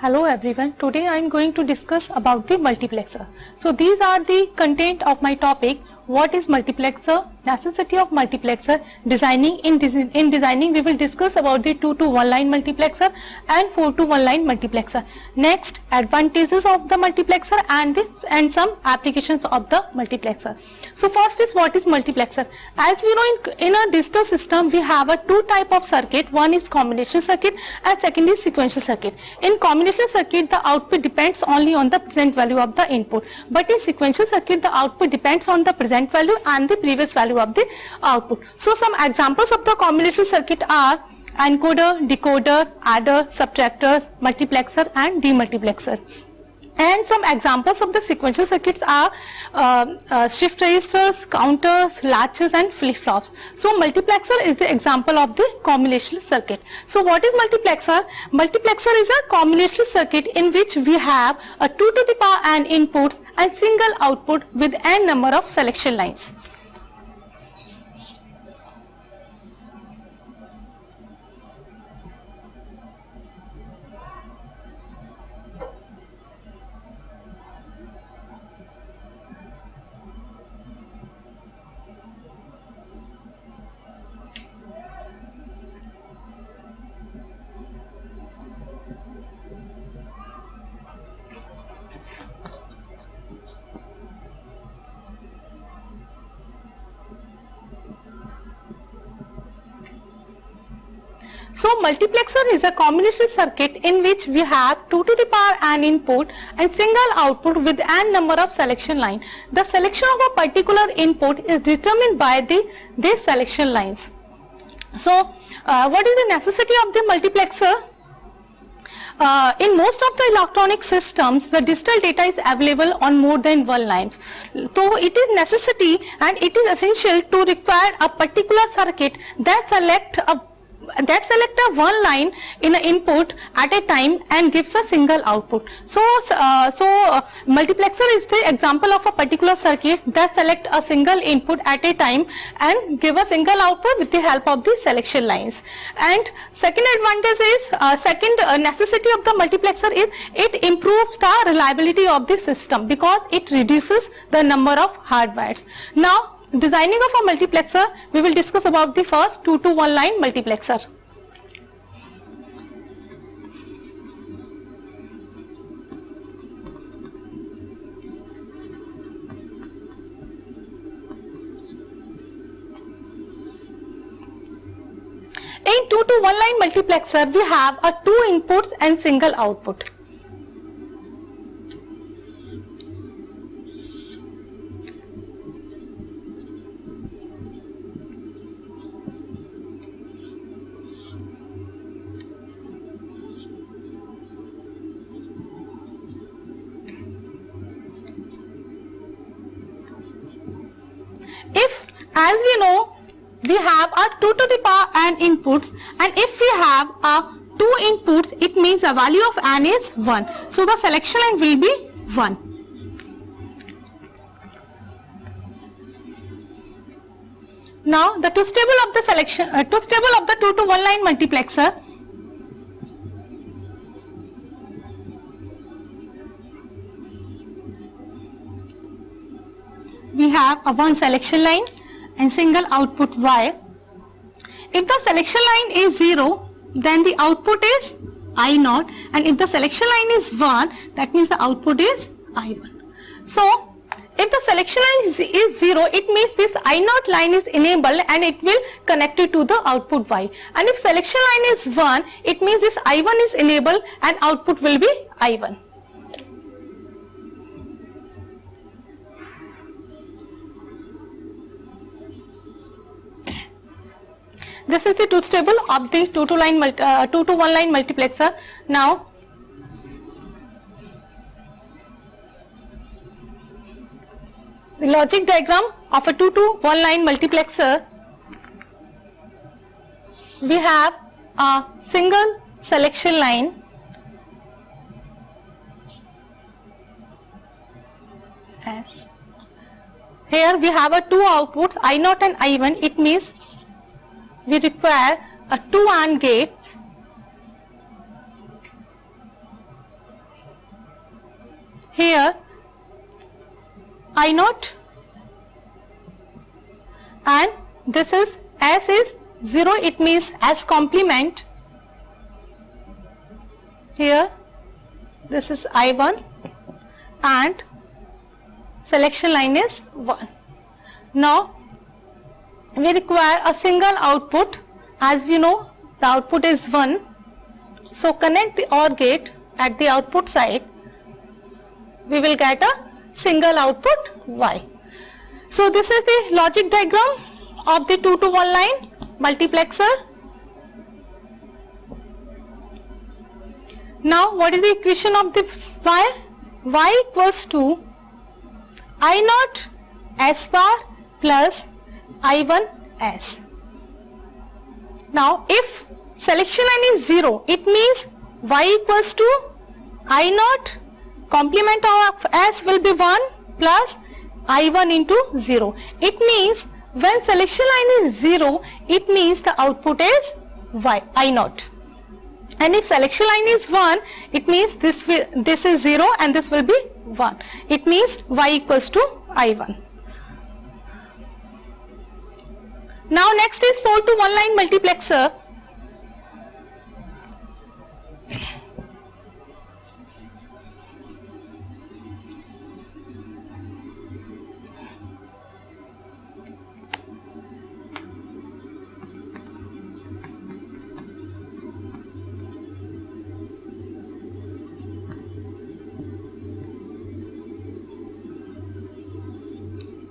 Hello everyone, today I am going to discuss about the multiplexer. So these are the content of my topic. What is multiplexer, necessity of multiplexer, designing. In designing we will discuss about the 2 to 1 line multiplexer and 4 to 1 line multiplexer. Next, advantages of the multiplexer and some applications of the multiplexer. So first is what is multiplexer. As we know, in a digital system we have a two type of circuit. One is combination circuit and second is sequential circuit. In combination circuit the output depends only on the present value of the input, but in sequential circuit the output depends on the present value and the previous value of the output. So some examples of the combination circuit are encoder, decoder, adder, subtractors, multiplexer and demultiplexer. And some examples of the sequential circuits are shift registers, counters, latches and flip-flops. So multiplexer is the example of the combinational circuit. So what is multiplexer? Multiplexer is a combinational circuit in which we have a 2 to the power n inputs and single output with n number of selection lines. So multiplexer is a combination circuit in which we have 2 to the power n input and single output with n number of selection line. The selection of a particular input is determined by these selection lines. So what is the necessity of the multiplexer? In most of the electronic systems, the digital data is available on more than one lines. So it is necessity and it is essential to require a particular circuit that select a one line in an input at a time and gives a single output. So multiplexer is the example of a particular circuit that select a single input at a time and give a single output with the help of the selection lines. And second advantage is, second necessity of the multiplexer is it improves the reliability of the system because it reduces the number of hardwires. Now, designing of a multiplexer, we will discuss about the first 2 to 1 line multiplexer. In 2 to 1 line multiplexer, we have a 2 inputs and single output. If, as we know, we have a 2 to the power n inputs, and if we have a 2 inputs, it means the value of n is 1. So the selection line will be 1. Now the truth table of the truth table of the 2 to 1 line multiplexer. We have a one selection line and single output Y. If the selection line is 0, then the output is I0, and if the selection line is 1, that means the output is I1. So if the selection line is 0, it means this I0 line is enabled and it will connect it to the output Y. And if selection line is 1, it means this I1 is enabled and output will be I1. This is the truth table of the 2 to 1 line multiplexer. Now, the logic diagram of a 2 to 1 line multiplexer. We have a single selection line as here we have a 2 outputs I0 and I1. It means we require a 2 AND gates here I naught, and this is S is 0, it means S complement. Here this is I1 and selection line is 1. Now we require a single output. As we know, the output is 1. So connect the OR gate at the output side. We will get a single output Y. So this is the logic diagram of the 2 to 1 line multiplexer. Now what is the equation of this Y? Y equals to I naught S bar plus I1 S. Now if selection line is 0, it means Y equals to I naught complement of S will be 1 plus I1 into 0. It means when selection line is 0, it means the output is Y, I naught. And if selection line is 1, it means this is 0 and this will be 1. It means Y equals to I1. Now next is 4 to 1 line multiplexer.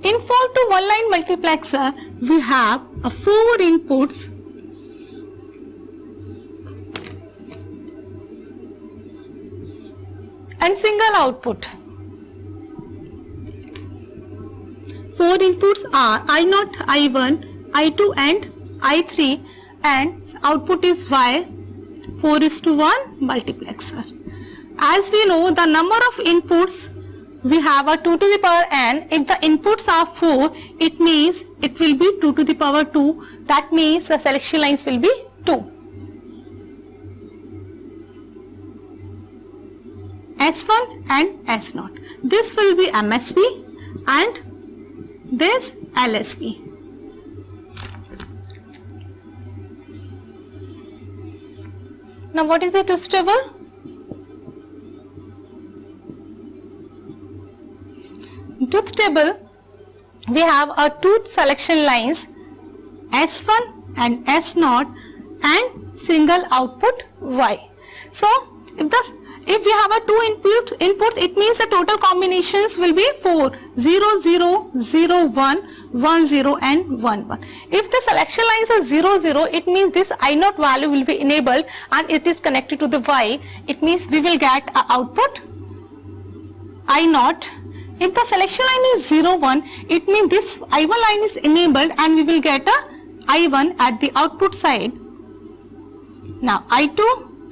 In 4 to 1 line multiplexer, we have 4 inputs and single output. 4 inputs are I0, I1, I2 and I3, and output is Y. 4:1 multiplexer. As we know, the number of inputs we have a 2 to the power n. If the inputs are 4, it means it will be 2 to the power 2. That means the selection lines will be 2. S1 and S0. This will be MSB and this LSB. Now what is the truth table? Truth table, we have a 2 selection lines S1 and S0 and single output Y. So if we have a 2 inputs, it means the total combinations will be 4, 0, 0, 0, 1, 1, 0 and 1, 1. If the selection lines are 0, 0, it means this I0 value will be enabled and it is connected to the Y. It means we will get a output I0. If the selection line is 0, 1, it means this I1 line is enabled and we will get a I1 at the output side. Now I2,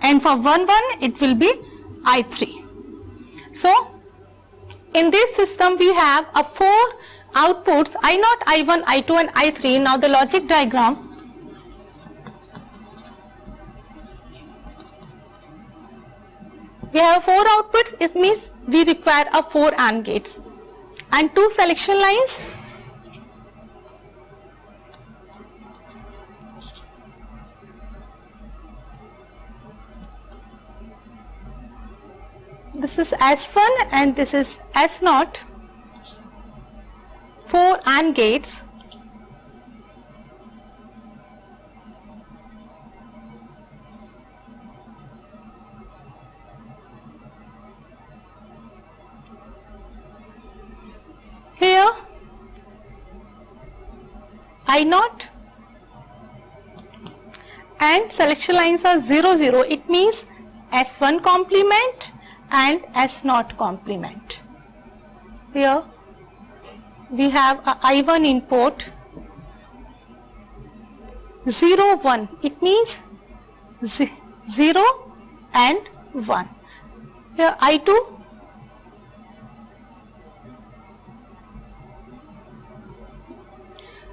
and for 1, 1, it will be I3. So in this system we have a 4 outputs I0, I1, I2 and I3. Now the logic diagram. We have 4 outputs, it means we require a 4 AND gates and 2 selection lines. This is S1 and this is S0. 4 AND gates. Here I0 and selection lines are 0, 0. It means S1 complement and S0 complement. Here we have a I1 input 0, 1. It means 0 and 1. Here I2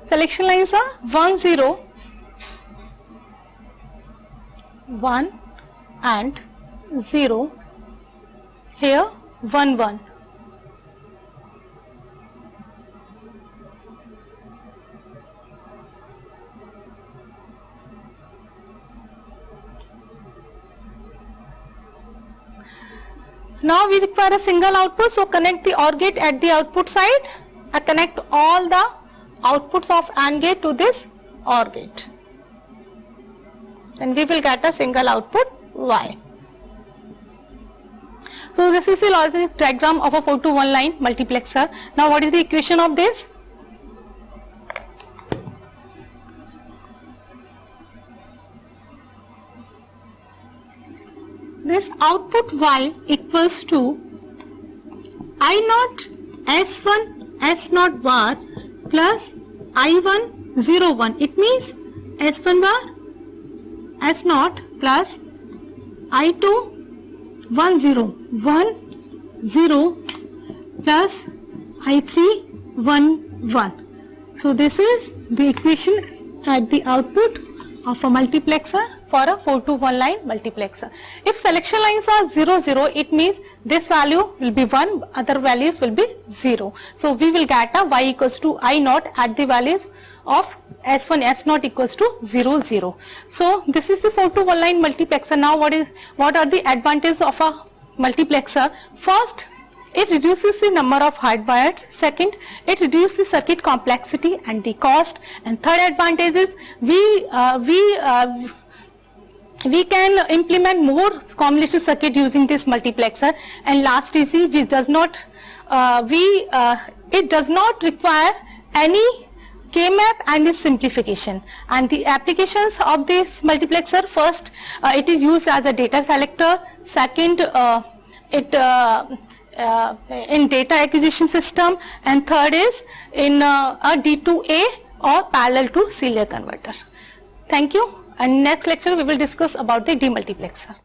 selection lines are 1, 0, 1 and 0. Here 1, 1. Now we require a single output, so connect the OR gate at the output side. I connect all the outputs of AND gate to this OR gate. Then we will get a single output Y. So this is the logic diagram of a 4 to 1 line multiplexer. Now what is the equation of this? This output Y equals to I naught S1 S0 bar plus I1 0 1. It means S1 bar S0 plus I2 1 0 1 0 plus I3 1 1. So this is the equation at the output of a multiplexer for a 4 to 1 line multiplexer. If selection lines are 0 0, it means this value will be 1, other values will be 0. So we will get a Y equals to I naught at the values of S1 S0 equals to 0 0. So this is the 4 to 1 line multiplexer. Now what are the advantages of a multiplexer? First, it reduces the number of hardwires. Second, it reduces the circuit complexity and the cost. And third advantage is we can implement more combination circuit using this multiplexer. And last is it does not require any K-map and its simplification. And the applications of this multiplexer: first, it is used as a data selector. Second, in data acquisition system, and third is in a D2A or parallel to serial converter. Thank you. And next lecture we will discuss about the demultiplexer.